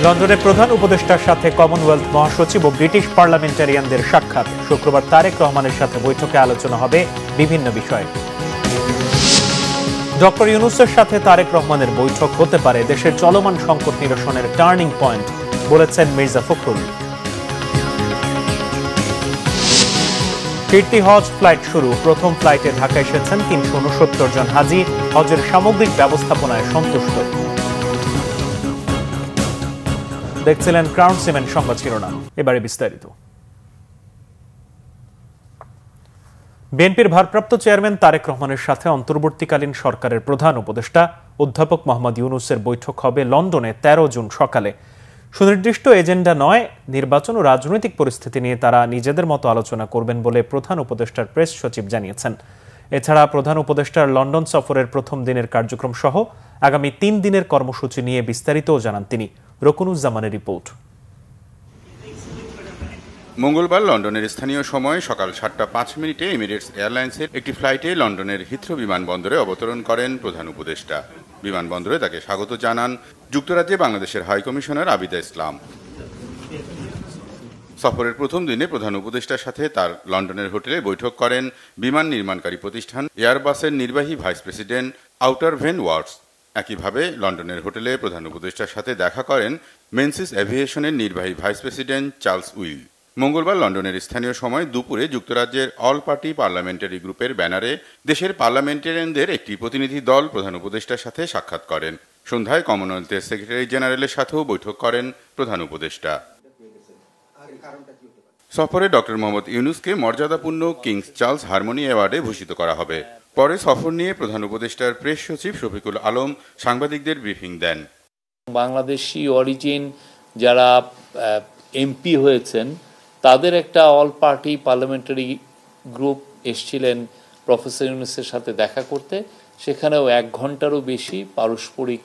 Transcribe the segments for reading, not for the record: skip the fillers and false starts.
লন্ডনে প্রধান উপদেষ্টার সাথে কমনওয়েলথ মহাসচিব ও ব্রিটিশ পার্লামেন্টারিয়ানদের সাক্ষাৎ। শুক্রবার তারেক রহমানের সাথে বৈঠকে আলোচনা হবে বিভিন্ন বিষয়ে। ডক্টর ইউনূসের সাথে তারেক রহমানের বৈঠক হতে পারে দেশের চলমান সংকট নিরসনের টার্নিং পয়েন্ট, বলেছেন মির্জা ফখরুল। কীর্তি হজ ফ্লাইট শুরু। প্রথম ফ্লাইটে ঢাকা এসেছেন ৩৬৯ জন হাজি। হজের সামগ্রিক ব্যবস্থাপনায় সন্তুষ্ট। দেখছিলেন ক্রাউন সিমেন্ট সংবাদ শিরোনাম, এবারে বিস্তারিত। বিএনপির ভারপ্রাপ্ত চেয়ারম্যান তারেক রহমানের সাথে অন্তর্বর্তীকালীন সরকারের প্রধান উপদেষ্টা অধ্যাপক মোহাম্মদ ইউনূসের বৈঠক হবে লন্ডনে ১৩ জুন সকালে। সুনির্দিষ্ট এজেন্ডা নয়, নির্বাচন ও রাজনৈতিক পরিস্থিতি নিয়ে তারা নিজেদের মতো আলোচনা করবেন বলে প্রধান উপদেষ্টার প্রেস সচিব জানিয়েছেন। এছাড়া প্রধান উপদেষ্টার লন্ডন সফরের প্রথম দিনের কার্যক্রম সহ আগামী ৩ দিনের কর্মসূচি নিয়ে বিস্তারিতও জানান তিনি। রকুনুজ্জামানের রিপোর্ট। মঙ্গলবার লন্ডনের স্থানীয় সময় সকাল ৭টা ৫ এমিরেটস এয়ারলাইন্সের একটি ফ্লাইটে লন্ডনের হিথ্রো বিমানবন্দরে অবতরণ করেন প্রধান উপদেষ্টা। বিমানবন্দরে তাকে স্বাগত জানান যুক্তরাজ্যে বাংলাদেশের হাইকমিশনার আবিদা ইসলাম। সফরের প্রথম দিনে প্রধান উপদেষ্টার সাথে তার লন্ডনের হোটেলে বৈঠক করেন বিমান নির্মাণকারী প্রতিষ্ঠান এয়ারবাসের নির্বাহী ভাইস প্রেসিডেন্ট আউটার ভেন ওয়ার্ডস। একইভাবে লন্ডনের হোটেলে প্রধান উপদেষ্টার সাথে দেখা করেন মেনসিস এভিয়েশনের নির্বাহী ভাইস প্রেসিডেন্ট চার্লস উইল। মঙ্গলবার লন্ডনের স্থানীয় সময় দুপুরে যুক্তরাজ্যের অল পার্টি পার্লামেন্টারি গ্রুপের ব্যানারে দেশের পার্লামেন্টারিয়ানদের একটি প্রতিনিধি দল প্রধান উপদেষ্টার সাথে সাক্ষাৎ করেন। সন্ধ্যায় কমনওয়েলথের সেক্রেটারি জেনারেলের সাথেও বৈঠক করেন প্রধান উপদেষ্টা। সফরে ডক্টর মোহাম্মদ ইউনূসকে মর্যাদাপূর্ণ কিংস চার্লস হারমোনি অ্যাওয়ার্ডে ভূষিত করা হবে। পরে সফর নিয়ে প্রধান উপদেষ্টার প্রেস সচিব শফিকুল আলম সাংবাদিকদের ব্রিফিং দেন। বাংলাদেশি অরিজিন যারা এমপি হয়েছেন তাদের একটা অল পার্টি পার্লামেন্টারি গ্রুপ এসছিলেন প্রফেসর ইউনূসের সাথে দেখা করতে। সেখানেও 1 ঘন্টারও বেশি পারস্পরিক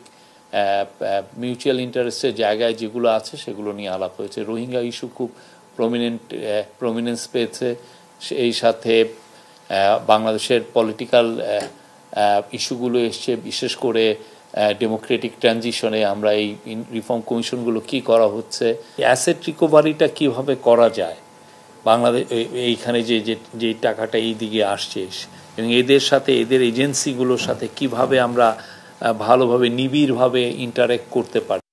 মিউচুয়াল ইন্টারেস্টের জায়গায় যেগুলো আছে সেগুলো নিয়ে আলাপ হয়েছে। রোহিঙ্গা ইস্যু খুব প্রমিনেন্স পেয়েছে। এই সাথে বাংলাদেশের পলিটিক্যাল ইস্যুগুলো এসছে, বিশেষ করে ডেমোক্রেটিক ট্রানজিশনে আমরা এই রিফর্ম কমিশনগুলো কি করা হচ্ছে, অ্যাসেট রিকভারিটা কিভাবে করা যায়, বাংলাদেশ এইখানে যে টাকাটা এই দিকে আসছে এবং এদের সাথে এদের এজেন্সিগুলোর সাথে কিভাবে আমরা ভালোভাবে নিবিড়ভাবে ইন্টারেক্ট করতে পারি।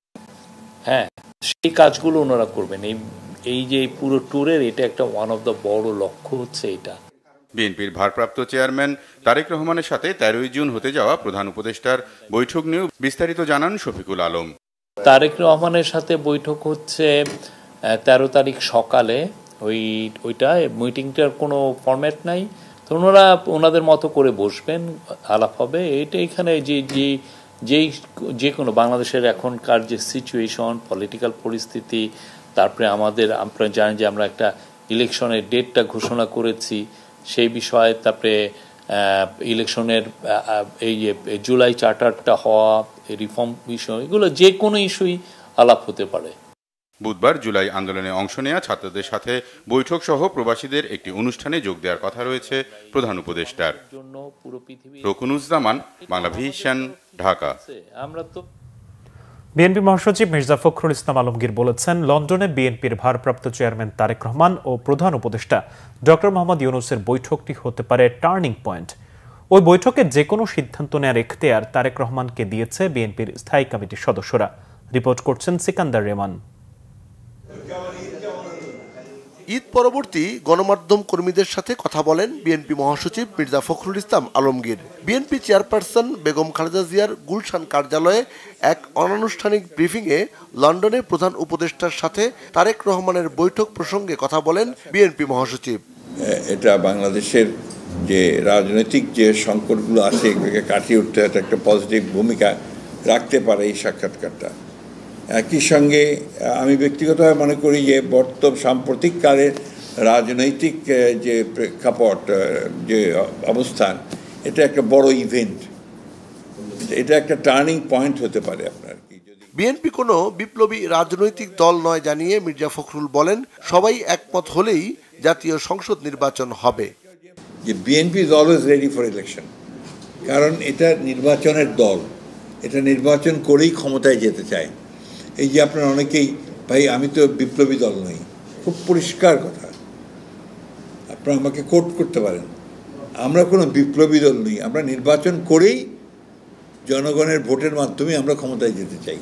হ্যাঁ, সেই কাজগুলো ওনারা করবেন। এই যে পুরো ট্যুরের এটা একটা ওয়ান অফ দ্য বড় লক্ষ্য হচ্ছে এটা। বিএনপির ভারপ্রাপ্ত চেয়ারম্যান তারেক রহমানের সাথে 13 জুন হতে যাওয়া প্রধান উপদেষ্টার বৈঠক নিয়েও বিস্তারিত জানান শফিকুল আলম। তারেক রহমানের সাথে বৈঠক হচ্ছে 13 তারিখ সকালে। ওইটা মিটিংটার কোনো ফরম্যাট নাই, তো ওনারা ওনাদের মতো করে বসবেন, আলাপ হবে। এটা এখানে যে কোনো বাংলাদেশের এখনকার যে সিচুয়েশন, পলিটিক্যাল পরিস্থিতি, তারপরে আপনারা জানেন যে আমরা একটা ইলেকশনের ডেটটা ঘোষণা করেছি, সেই বিষয়ে, তারপরে ইলেকশনের এই যে জুলাই চার্টারটা হওয়া, রিফর্ম বিষয়, এগুলো যে কোনো ইস্যুই আলাপ হতে পারে। বুধবার জুলাই আন্দোলনে অংশ নেওয়া ছাত্রদের সাথে বৈঠক সহ প্রবাসীদের একটি অনুষ্ঠানে যোগ দেওয়ার কথা রয়েছে প্রধান উপদেষ্টার। রকুনুজ্জামান, বাংলাভিশন, ঢাকা। বিএনপি মহাসচিব মির্জা ফখরুল ইসলাম আলমগীর বলেছেন, লন্ডনে বিএনপির ভারপ্রাপ্ত চেয়ারম্যান তারেক রহমান ও প্রধান উপদেষ্টা ডক্টর মোহাম্মদ ইউনূসের বৈঠকটি হতে পারে টার্নিং পয়েন্ট। ওই বৈঠকে যে কোনো সিদ্ধান্ত নেওয়ার এখতিয়ার তারেক রহমানকে দিয়েছে বিএনপির স্থায়ী কমিটির সদস্যরা। রিপোর্ট করছেন সিকান্দার রেমান। ঈদ পরবর্তী গণমাধ্যম কর্মীদের সাথে কথা বলেন বিএনপি মহাসচিব মির্জা ফখরুল ইসলাম আলমগীর। বিএনপি চেয়ারপারসন বেগম খালেদা জিয়ার গুলশান কার্যালয়ে এক অনানুষ্ঠানিক ব্রিফিংয়ে লন্ডনে প্রধান উপদেষ্টার সাথে তারেক রহমানের বৈঠক প্রসঙ্গে কথা বলেন বিএনপি মহাসচিব। এটা বাংলাদেশের যে রাজনৈতিক যে সংকটগুলো আছে এগুলোকে কাটিয়ে উঠতে একটা পজিটিভ ভূমিকা রাখতে পারে এই সাক্ষাৎকারটা। একই সঙ্গে আমি ব্যক্তিগতভাবে মনে করি যে সাম্প্রতিককালের রাজনৈতিক যে প্রেক্ষাপট, যে অবস্থান, এটা একটা বড় ইভেন্ট, এটা একটা টার্নিং পয়েন্ট হতে পারে। আপনার বিএনপি কোনো বিপ্লবী রাজনৈতিক দল নয় জানিয়ে মির্জা ফখরুল বলেন, সবাই একমত হলেই জাতীয় সংসদ নির্বাচন হবে। BNP is always ready for election, কারণ এটা নির্বাচনের দল, এটা নির্বাচন করেই ক্ষমতায় যেতে চায় এই যে আপনারা অনেকেই, ভাই আমি তো বিপ্লবী দল নই, খুব পরিষ্কার কথা, আপনারা আমাকে কোট করতে পারেন, আমরা কোনো বিপ্লবী দল নই, আমরা নির্বাচন করেই জনগণের ভোটের মাধ্যমে আমরা ক্ষমতায় যেতে চাই।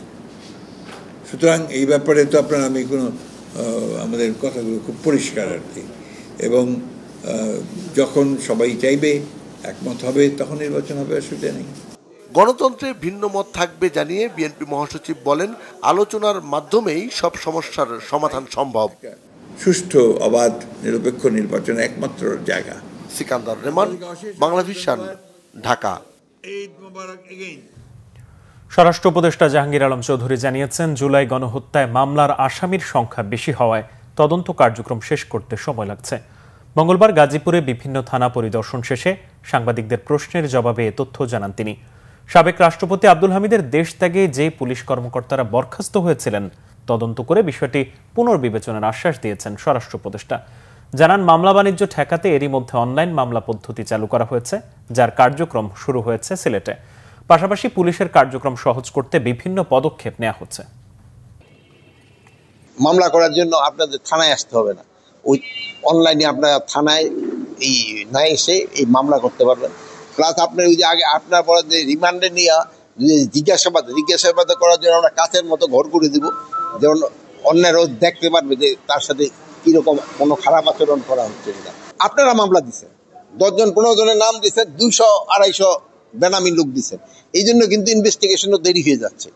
সুতরাং এই ব্যাপারে তো আপনার আমি কোনো আমাদের কথাগুলো খুব পরিষ্কার আর কি, এবং যখন সবাই চাইবে একমত হবে তখন নির্বাচন হবে, অসুবিধা নেই। গণতন্ত্রে ভিন্ন মত থাকবে জানিয়ে বিএনপি মহাসচিব বলেন, আলোচনার মাধ্যমেই সব সমস্যার সমাধান সম্ভব। সুষ্ঠু, অবাধ, নিরপেক্ষ নির্বাচন একমাত্র জায়গা। সিকান্দার রেমান, বাংলাভিশন, ঢাকা। স্বরাষ্ট্র উপদেষ্টা জাহাঙ্গীর আলম চৌধুরী জানিয়েছেন, জুলাই গণহত্যায় মামলার আসামির সংখ্যা বেশি হওয়ায় তদন্ত কার্যক্রম শেষ করতে সময় লাগছে। মঙ্গলবার গাজীপুরে বিভিন্ন থানা পরিদর্শন শেষে সাংবাদিকদের প্রশ্নের জবাবে এ তথ্য জানান তিনি। সাবেক রাষ্ট্রপতি আব্দুল হামিদের দেশ ত্যাগে যে পুলিশ কর্মকর্তারা বরখাস্ত হয়েছিলেন তদন্ত করে বিষয়টি পুনর্বিবেচনার আশ্বাস দিয়েছেন স্বরাষ্ট্র উপদেষ্টা। জানান, মামলা বাণিজ্য ঠেকাতে এরই মধ্যে অনলাইন মামলা পদ্ধতি চালু করা হয়েছে, যার কার্যক্রম শুরু হয়েছে সিলেটে। পাশাপাশি পুলিশের কার্যক্রম সহজ করতে বিভিন্ন পদক্ষেপ নেওয়া হচ্ছে। মামলা করার জন্য আপনাদের থানায় আসতে হবে না, ওই অনলাইনে আপনারা থানায় এই না এসে এই মামলা করতে পারবেন। প্লাস আপনার ওই যে আগে আপনার পরে যে রিমান্ডে নিয়ে জিজ্ঞাসাবাদ করার জন্য আমরা কাছের মতো ঘর করে দিব, যেমন অন্যের রোজ দেখতে পারবে যে তার সাথে কিরকম কোনো খারাপ আচরণ করা হচ্ছে কিনা। আপনারা মামলা দিচ্ছেন, 10 জন 15 জনের নাম দিচ্ছেন, 200-250 বেনামি লোক দিচ্ছেন, এই জন্য কিন্তু ইনভেস্টিগেশনও দেরি হয়ে যাচ্ছে।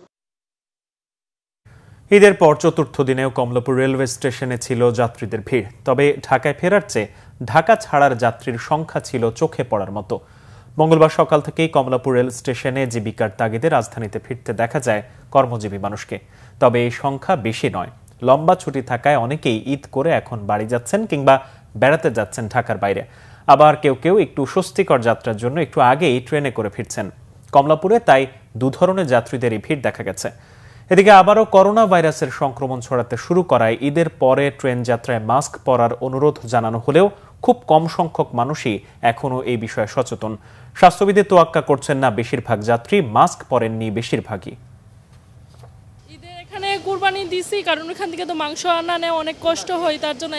ঈদের পর চতুর্থ দিনেও কমলাপুর রেলওয়ে স্টেশনে ছিল যাত্রীদের ভিড়। তবে ঢাকায় ফেরার চেয়ে ঢাকা ছাড়ার যাত্রীর সংখ্যা ছিল চোখে পড়ার মতো। মঙ্গলবার সকাল থেকেই কমলাপুর রেল স্টেশনে জীবিকার তাগিদে রাজধানীতে ফিরতে দেখা যায় কর্মজীবী মানুষকে। তবে এই সংখ্যা বেশি নয়। লম্বা ছুটি থাকায় অনেকেই ঈদ করে এখন বাড়ি যাচ্ছেন কিংবা বেড়াতে যাচ্ছেন ঢাকার বাইরে। আবার কেউ কেউ একটু স্বস্তিকর যাত্রার জন্য একটু আগেই ট্রেনে করে ফিরছেন। কমলাপুরে তাই দু ধরনের যাত্রীদেরই ভিড় দেখা গেছে। এদিকে আবারও করোনা ভাইরাসের সংক্রমণ ছড়াতে শুরু করায় ঈদের পরে ট্রেন যাত্রায় মাস্ক পরার অনুরোধ জানানো হলেও খুব কম সংখ্যক মানুষই এখনও এই বিষয়ে সচেতন। স্বাস্থ্যবিধি তোয়াক্কা করছেন না বেশিরভাগ যাত্রী, মাস্ক পরেননি বেশিরভাগই। ঈদে এখানে কুরবানি দিছি, কারণ ওখান থেকে তো মাংস আনা নেওয়া অনেক কষ্ট হয়, তার জন্য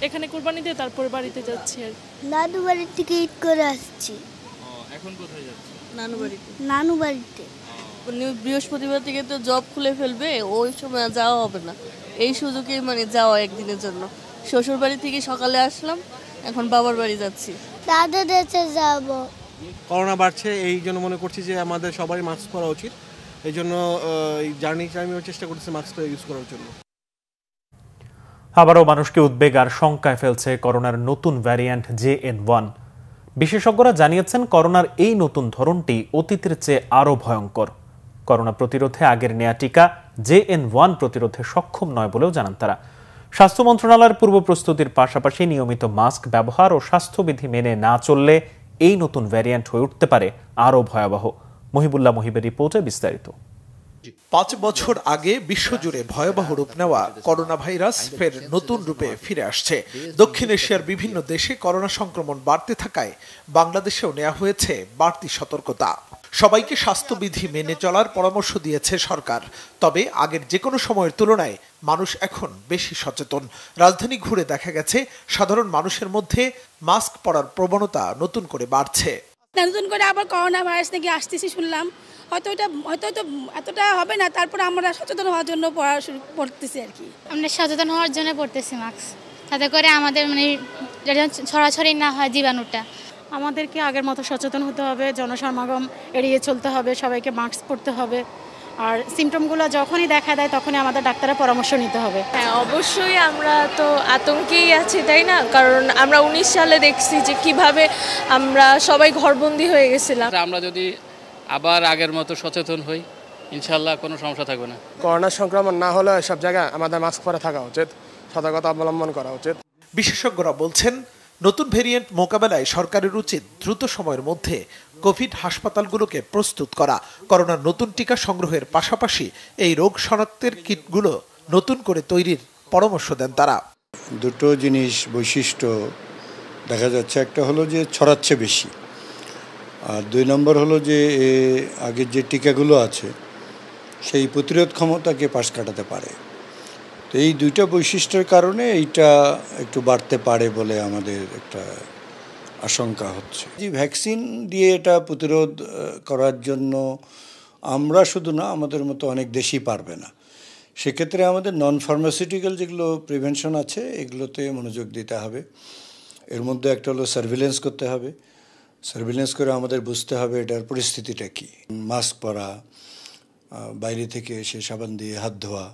এখানে কুরবানি দিয়ে তারপরে বাড়িতে যাচ্ছি। আর নানু বাড়ির থেকে ঈদ করে আসছি। এখন কোথায় যাচ্ছি? নানু বাড়িতে। বৃহস্পতিবার থেকে তো জব খুলে ফেলবে, ওই সময় যাওয়া হবে না, এই সুযোগে মানে যাওয়া একদিনের জন্য। শ্বশুর বাড়ি থেকে সকালে আসলাম, এখন বাবার বাড়ি যাচ্ছি। দাদা দেশে যাব। করোনা বাড়ছে, এই জন্য মনে করছি যে আমাদের সবারই মাস্ক পরা উচিত। এই জন্য এই জার্নি টাইমেও চেষ্টা করতেছি মাস্কটা ইউজ করার জন্য। আবারও মানুষকে উদ্বেগ আর শঙ্কায় ফেলছে করোনার নতুন ভ্যারিয়েন্ট JN1। বিশেষজ্ঞরা জানিয়েছেন, করোনার এই নতুন ধরনটি অতীতের চেয়ে আরও ভয়ঙ্কর। করোনা প্রতিরোধে আগের নেয়া টিকা JN1 প্রতিরোধে সক্ষম নয় বলেও জানান তারা। স্বাস্থ্য মন্ত্রণালয়ের পূর্ব প্রস্তুতির পাশাপাশি নিয়মিত মাস্ক ব্যবহার ও স্বাস্থ্যবিধি মেনে না চললে এই নতুন ভ্যারিয়েন্ট হয়ে উঠতে পারে আরও ভয়াবহ। মহিবুল্লাহ মহিবের রিপোর্টে বিস্তারিত। 5 বছর আগে বিশ্বজুড়ে ভয়াবহ রূপ নেওয়া করোনা ভাইরাস ফের নতুন রূপে ফিরে আসছে। দক্ষিণ এশিয়ার বিভিন্ন দেশে করোনা সংক্রমণ বাড়তে থাকায় বাংলাদেশেও নেওয়া হয়েছে বাড়তি সতর্কতা। সবাইকে স্বাস্থ্যবিধি মেনে চলার পরামর্শ দিয়েছে সরকার। তবে আগের যে কোনো সময়ের তুলনায় মানুষ এখন বেশি সচেতন। রাজধানী ঘুরে দেখা গেছে সাধারণ মানুষের মধ্যে মাস্ক পরার প্রবণতা নতুন করে বাড়ছে। নতুন করে আবার করোনা ভাইরাস নাকি আসতেছি শুনলাম, হয়তো এতটা হবে না, তারপর আমরা সচেতন হওয়ার জন্য পড়া শুরু করতেছি আর কি। আমরা সচেতন হওয়ার জন্য পড়তেছি মাস্ক, তাতে করে আমাদের মানে ছড়াছড়ি না হয় জীবাণুটা। আমাদেরকে আগের মতো সচেতন হতে হবে, জনসমাগম এড়িয়ে চলতে হবে, সবাইকে মাস্ক পরতে হবে। আর সিমটমগুলো যখনই দেখা দেয় তখনই আমাদের ডাক্তারের পরামর্শ নিতে হবে। হ্যাঁ, অবশ্যই আমরা তো আতঙ্কেই আছি, তাই না? কারণ আমরা 19 সালে দেখছি যে কিভাবে আমরা সবাই ঘরবন্দি হয়ে গেছিলাম। আমরা যদি আবার আগের মতো সচেতন হই, ইনশাল্লাহ কোনো সমস্যা থাকবে না। করোনা সংক্রমণ না হলে সব জায়গায় আমাদের মাস্ক পরে থাকা উচিত, সতর্কতা অবলম্বন করা উচিত। বিশেষজ্ঞরা বলছেন, নতুন ভেরিয়েন্ট মোকাবেলায় সরকারের উচিত দ্রুত সময়ের মধ্যে কোভিড হাসপাতালগুলোকে প্রস্তুত করা। করোনার নতুন টিকা সংগ্রহের পাশাপাশি এই রোগ শনাক্তের কিটগুলো নতুন করে তৈরির পরামর্শ দেন তারা। দুটো জিনিস বৈশিষ্ট্য দেখা যাচ্ছে, একটা হলো যে ছড়াচ্ছে বেশি, আর 2 নম্বর হলো যে আগের যে টিকাগুলো আছে সেই প্রতিরোধ ক্ষমতাকে পাশ কাটাতে পারে। তো এই দুইটা বৈশিষ্ট্যের কারণে এইটা একটু বাড়তে পারে বলে আমাদের একটা আশঙ্কা হচ্ছে। যে ভ্যাকসিন দিয়ে এটা প্রতিরোধ করার জন্য আমরা শুধু না, আমাদের মতো অনেক দেশই পারবে না। সেক্ষেত্রে আমাদের নন ফার্মাসিউটিক্যাল যেগুলো প্রিভেনশন আছে এগুলোতে মনোযোগ দিতে হবে। এর মধ্যে একটা হলো সার্ভিলেন্স করতে হবে। সার্ভিলেন্স করে আমাদের বুঝতে হবে এটার পরিস্থিতিটা কী। মাস্ক পরা, বাইরে থেকে এসে সাবান দিয়ে হাত ধোয়া,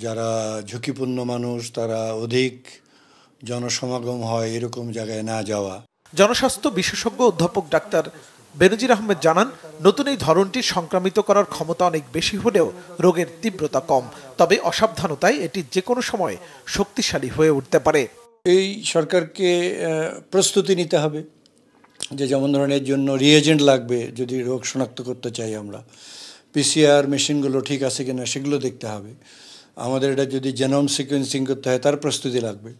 যারা ঝুঁকিপূর্ণ মানুষ তারা অধিক জনসমাগম হয় এরকম জায়গায় না যাওয়া। জনস্বাস্থ্য বিশেষজ্ঞ অধ্যাপক ডাক্তার বেনজির আহমেদ জানান, নতুন এই ধরনটি সংক্রামিত করার ক্ষমতা অনেক বেশি হলেও রোগের তীব্রতা কম। তবে অসাবধানতায় এটি যে কোনো সময় শক্তিশালী হয়ে উঠতে পারে। এই সরকারকে প্রস্তুতি নিতে হবে যে যেমন ধরনের জন্য রিএজেন্ট লাগবে যদি রোগ শনাক্ত করতে চাই আমরা, পিসিআর মেশিনগুলো ঠিক আছে কিনা সেগুলো দেখতে হবে। আমাদের এটা যদি জেনোম সিকোয়েন্সিং করতে হয় তার প্রস্তুতি লাগবে।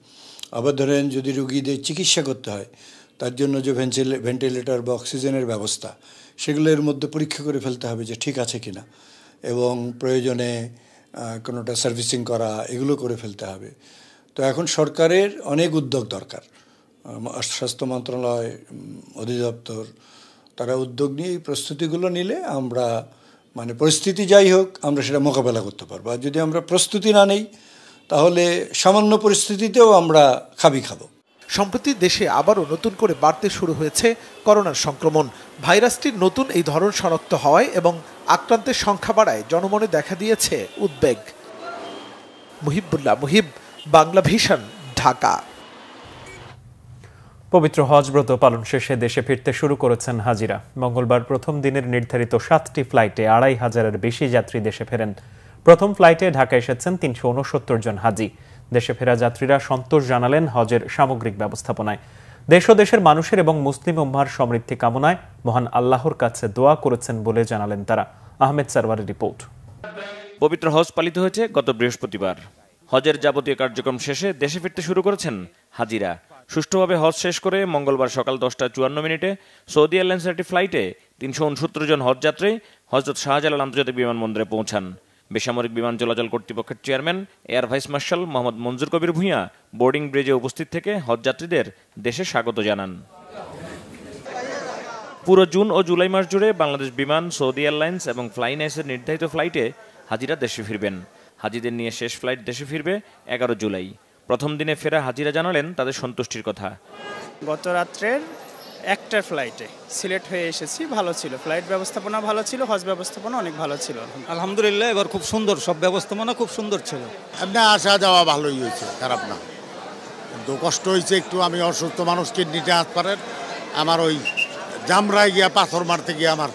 আবার ধরেন যদি রুগীদের চিকিৎসা করতে হয় তার জন্য যে ভেন্টিলেটর বা অক্সিজেনের ব্যবস্থা সেগুলোর মধ্যে পরীক্ষা করে ফেলতে হবে যে ঠিক আছে কিনা, এবং প্রয়োজনে কোনোটা সার্ভিসিং করা এগুলো করে ফেলতে হবে। তো এখন সরকারের অনেক উদ্যোগ দরকার। স্বাস্থ্য মন্ত্রণালয়, অধিদপ্তর তারা উদ্যোগ নিয়ে এই প্রস্তুতিগুলো নিলে আমরা পরিস্থিতি যাই হোক আমরা সেটা মোকাবেলা করতে পারবো। আর যদি আমরা প্রস্তুতি না নেই তাহলে সামান্য পরিস্থিতিতেও আমরা খাবো। সম্প্রতি দেশে আবারও নতুন করে বাড়তে শুরু হয়েছে করোনার সংক্রমণ। ভাইরাসটির নতুন এই ধরন শনাক্ত হওয়ায় এবং আক্রান্তের সংখ্যা বাড়ায় জনমনে দেখা দিয়েছে উদ্বেগ। মুহিবুল্লাহ মুহিব, বাংলা ভিশন, ঢাকা। পবিত্র হজ ব্রত পালন শেষে দেশে ফিরতে শুরু করেছেন হাজিরা। মঙ্গলবার প্রথম দিনের নির্ধারিত 7টি ফ্লাইটে 2500-এর বেশি যাত্রী দেশে ফেরেন। প্রথম ফ্লাইটে ঢাকা এসেছেন 369 জন হাজি। দেশে ফেরা যাত্রীরা সন্তোষ জানালেন হজের সামগ্রিক ব্যবস্থাপনায়। দেশ ও দেশের মানুষের এবং মুসলিম উম্মাহর সমৃদ্ধি কামনায় মহান আল্লাহর কাছে দোয়া করেছেন বলে জানালেন তারা। আহমেদ সারওয়ারের রিপোর্ট। পবিত্র হজ পালিত হয়েছে গত বৃহস্পতিবার। হজের যাবতীয় কার্যক্রম শেষে দেশে ফিরতে শুরু করেছেন হাজিরা। সুষ্ঠুভাবে হজ শেষ করে মঙ্গলবার সকাল 10:54 সৌদি এয়ারলাইন্সের একটি ফ্লাইটে 369 জন হজযাত্রী হযরত শাহজালাল আন্তর্জাতিক বিমানবন্দরে পৌঁছান। বেসামরিক বিমান চলাচল কর্তৃপক্ষের chairman air vice marshal Mohammad Manzur Kabir Bhuiyan boarding ব্রিজে উপস্থিত থেকে হজযাত্রীদের দেশে স্বাগত জানান। পুরো জুন ও জুলাই মাস জুড়ে বাংলাদেশ বিমান, সৌদি এয়ারলাইন্স এবং ফ্লাইনাইসের নির্ধারিত ফ্লাইটে হাজিরা দেশে ফিরবেন। হাজিদের নিয়ে শেষ ফ্লাইট দেশে ফিরবে 11 জুলাই। প্রথম দিনে ফেরা হাজিরা জানালেন তাদের সন্তুষ্টির কথা। গত রাত্রের একটা ফ্লাইটে সিলেট হয়ে এসেছি, ভালো ছিল, ফ্লাইট ব্যবস্থাপনা ভালো ছিল, হজ ব্যবস্থাপনা অনেক ভালো ছিল। আলহামদুলিল্লাহ এবার খুব সুন্দর, সব ব্যবস্থাপনা খুব সুন্দর ছিল। এমনি আসা যাওয়া ভালোই হয়েছে, খারাপ না। কিন্তু কষ্ট হয়েছে একটু, আমি অসুস্থ মানুষ, কিডনিতে হাত পারেন, আমার ওই জামরায় গিয়া পাথর মারতে গিয়ে আমার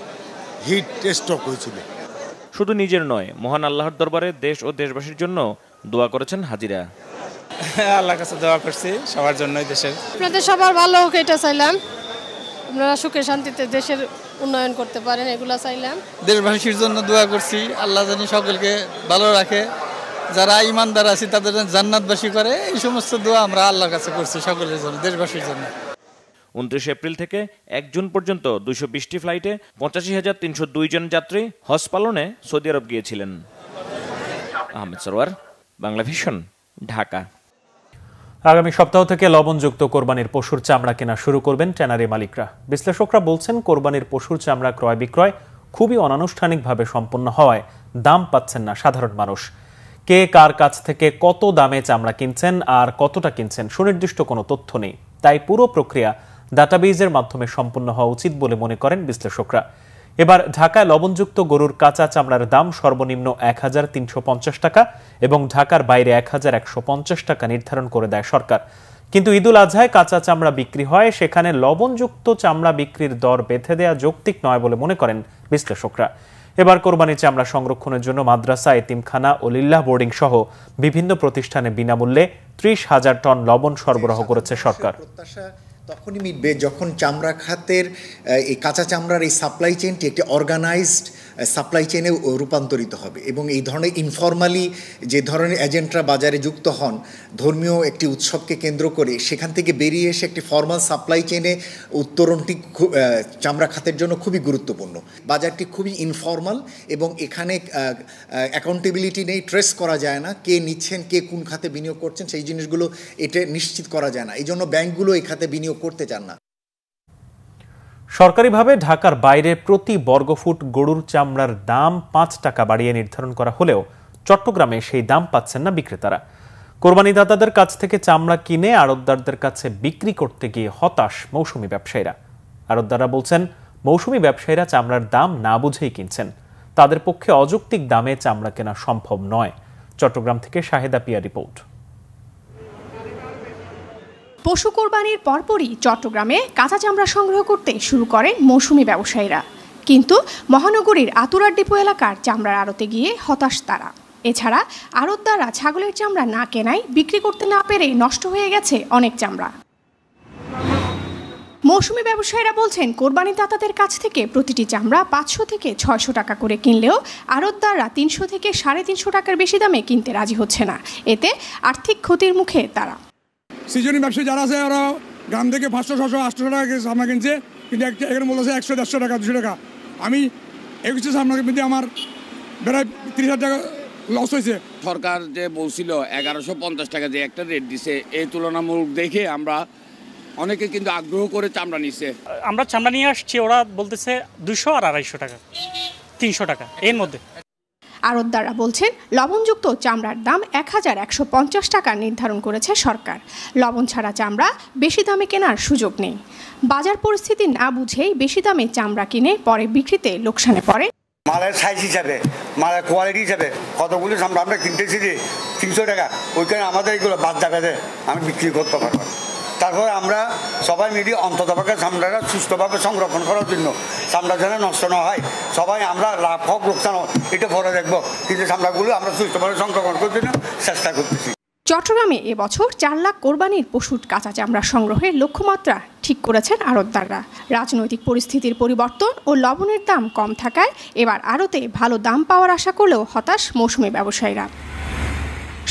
হিট স্ট্রোক হয়েছিল। শুধু নিজের নয়, মহান আল্লাহর দরবারে দেশ ও দেশবাসীর জন্য দোয়া করেছেন হাজিরা। আল্লাহর কাছে দোয়া করছি সবার জন্যই, দেশের আপনাদের সবার ভালো হোক এটা চাইলাম, আপনারা সুখে শান্তিতে দেশের উন্নয়ন করতে পারেন এগুলা চাইলাম। দেশবাসীর জন্য দোয়া করছি, আল্লাহ জানি সকলকে ভালো রাখে, যারা ইমানদার আছে তাদের জান্নাতবাসী করে, এই সমস্ত দোয়া আমরা আল্লাহর কাছে করছি সকলের জন্য, দেশবাসীর জন্য। 29 এপ্রিল থেকে 1 জুন পর্যন্ত 220টি ফ্লাইটে 85,302 জন যাত্রী হজ পালনে সৌদি আরব গিয়েছিলেন। আহমেদ সরওয়ার, বাংলা ভিশন, ঢাকা। আগামী সপ্তাহ থেকে লবণযুক্ত কোরবানির পশুর চামড়া কেনা শুরু করবেন ট্যানারি মালিকরা। বিশ্লেষকরা বলছেন কোরবানির পশুর চামড়া ক্রয় বিক্রয় খুবই অনানুষ্ঠানিকভাবে সম্পন্ন হওয়ায় দাম পাচ্ছেন না সাধারণ মানুষ। কে কার কাছ থেকে কত দামে চামড়া কিনছেন আর কতটা কিনছেন সুনির্দিষ্ট কোনো তথ্য নেই। তাই পুরো প্রক্রিয়া ডাটাবেজের মাধ্যমে সম্পন্ন হওয়া উচিত বলে মনে করেন বিশ্লেষকরা। এবার ঢাকায় লবণযুক্ত গরুর কাঁচা চামড়ার দাম সর্বনিম্ন 1350 টাকা এবং ঢাকার বাইরে 1150 টাকা নির্ধারণ করে দেয় সরকার। কিন্তু ঈদুল আজহায় কাঁচা চামড়া বিক্রি হয়, সেখানে লবণযুক্ত চামড়া বিক্রির দর বেঁধে দেওয়া যৌক্তিক নয় বলে মনে করেন বিশ্লেষকরা। এবার কোরবানির চামড়া সংরক্ষণের জন্য মাদ্রাসা, এতিমখানা ও লিল্লাহ বোর্ডিং সহ বিভিন্ন প্রতিষ্ঠানে বিনামূল্যে 30,000 টন লবণ সরবরাহ করেছে সরকার। তখনই মিটবে যখন চামড়া খাতের এই কাঁচা চামড়ার এই সাপ্লাই চেইনটি একটি অর্গানাইজড সাপ্লাই চেইনে রূপান্তরিত হবে এবং এই ধরনের ইনফর্মালি যে ধরনের এজেন্টরা বাজারে যুক্ত হন ধর্মীয় একটি উৎসবকে কেন্দ্র করে, সেখান থেকে বেরিয়ে এসে একটি ফর্মাল সাপ্লাই চেইনে উত্তরণটি চামড়া খাতের জন্য খুবই গুরুত্বপূর্ণ। বাজারটি খুবই ইনফর্মাল এবং এখানে অ্যাকাউন্টেবিলিটি নেই, ট্রেস করা যায় না কে নিচ্ছেন, কে কোন খাতে বিনিয়োগ করছেন, সেই জিনিসগুলো এটা নিশ্চিত করা যায় না। এই জন্য ব্যাংকগুলো এই খাতে বিনিয়োগ করতে চান না। সরকারিভাবে ঢাকার বাইরে প্রতি বর্গফুট গরুর চামড়ার দাম 5 টাকা বাড়িয়ে নির্ধারণ করা হলেও চট্টগ্রামে সেই দাম পাচ্ছেন না বিক্রেতারা। কোরবানিদাতাদের কাছ থেকে চামড়া কিনে আড়তদারদের কাছে বিক্রি করতে গিয়ে হতাশ মৌসুমি ব্যবসায়ীরা। আড়তদাররা বলছেন, মৌসুমি ব্যবসায়ীরা চামড়ার দাম না বুঝেই কিনছেন, তাদের পক্ষে অযৌক্তিক দামে চামড়া কেনা সম্ভব নয়। চট্টগ্রাম থেকে শাহেদা পিয়া রিপোর্ট। পশু কোরবানির পরপরই চট্টগ্রামে কাঁচা চামড়া সংগ্রহ করতে শুরু করেন মৌসুমি ব্যবসায়ীরা, কিন্তু মহানগরীর আতুরার ডিপো এলাকার চামড়ার আড়তে গিয়ে হতাশ তারা। এছাড়া আড়তদাররা ছাগলের চামড়া না কেনায় বিক্রি করতে না পেরে নষ্ট হয়ে গেছে অনেক চামড়া। মৌসুমি ব্যবসায়ীরা বলছেন, কোরবানিদাতাদের কাছ থেকে প্রতিটি চামড়া 500 থেকে 600 টাকা করে কিনলেও আড়তদাররা 300 থেকে 350 টাকার বেশি দামে কিনতে রাজি হচ্ছে না। এতে আর্থিক ক্ষতির মুখে তারা। সিজনি ব্যবসায়ী যারা আছে ওরা গ্রাম থেকে 500, 600, 800 টাকা চামড়া কিনছে, কিন্তু এখানে বলেছে 100, 150 টাকা, 200 টাকা। আমি একুশে চামড়া কিনতে আমার প্রায় 30,000 টাকা লস হয়েছে। সরকার যে বলছিল 1150 টাকা যে একটা রেট দিছে, এই তুলনামূলক দেখে আমরা অনেকে কিন্তু আগ্রহ করে চামড়া নিচ্ছে। আমরা চামড়া নিয়ে আসছি, ওরা বলতেছে 200 আর 250 টাকা, 300 টাকা এর মধ্যে। আড়তদাররা বলছেন, লবণযুক্ত চামড়ার দাম 1150 টাকা নির্ধারণ করেছে সরকার। লবণ ছাড়া চামড়া বেশি দামে কেনার সুযোগ নেই। বাজার পরিস্থিতি না বুঝেই বেশি দামে চামড়া কিনে পরে বিক্রিতে লোকসানে পড়ে। মালের সাইজ হিসাবে, মালের কোয়ালিটি হিসাবে কতগুলো চামড়া আমরা কিনতেছি 300 টাকা, ওইখানে আমাদের এগুলো বাদ যাবে আমি বিক্রি করতে পারবো। তারপরে আমরা সবাই মিলে অন্ততপক্ষে চামড়াটা সুস্থভাবে সংরক্ষণ করার জন্য, চামড়া যেন নষ্ট না হয়, সবাই আমরা লাভ হোক লোকসান হোক এটা পরে দেখবো, কিন্তু চামড়াগুলো আমরা সুস্থভাবে সংরক্ষণ করার জন্য চেষ্টা করতেছি। চট্টগ্রামে এবছর 4 লাখ কোরবানির পশুর কাঁচা চামড়া সংগ্রহের লক্ষ্যমাত্রা ঠিক করেছেন আড়তদাররা। রাজনৈতিক পরিস্থিতির পরিবর্তন ও লবণের দাম কম থাকায় এবার আড়তে ভালো দাম পাওয়ার আশা করলেও হতাশ মৌসুমি ব্যবসায়ীরা।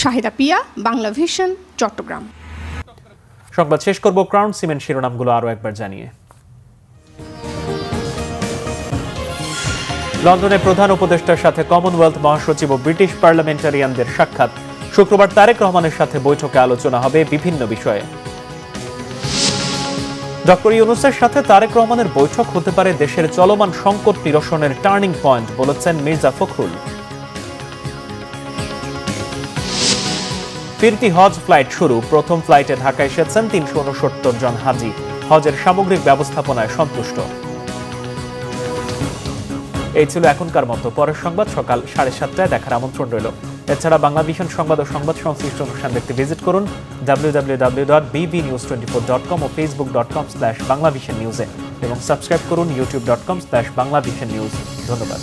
শাহেদা পিয়া, বাংলা ভিশন, চট্টগ্রাম। সংবাদ শেষ করব ক্রাউন সিমেন্ট শিরোনামগুলো আরো একবার জানিয়ে। লন্ডনে প্রধান উপদেষ্টার সাথে কমনওয়েলথ মহাসচিব ও ব্রিটিশ পার্লামেন্টারিয়ানদের সাক্ষাৎ। শুক্রবার তারেক রহমানের সাথে বৈঠকে আলোচনা হবে বিভিন্ন বিষয়ে। ডক্টর ইউনূসের সাথে তারেক রহমানের বৈঠক হতে পারে দেশের চলমান সংকট নিরসনের টার্নিং পয়েন্ট, বলেছেন মির্জা ফখরুল। ফিরতি হজ ফ্লাইট শুরু। প্রথম ফ্লাইটে ঢাকা এসেছেন 369 জন হাজি। হজের সামগ্রিক ব্যবস্থাপনায় সন্তুষ্ট। এই ছিল এখনকার মতো। পরের সংবাদ সকাল 7:30টায় দেখার আমন্ত্রণ রইল। এছাড়া বাংলা ভিশন সংবাদ ও সংবাদ সংশ্লিষ্ট অনুষ্ঠান দেখতে ভিজিট করুন www.bbnews24.com ও facebook.com/banglavisionnews এবং সাবস্ক্রাইব করুন youtube.com/banglavisionnews। ধন্যবাদ।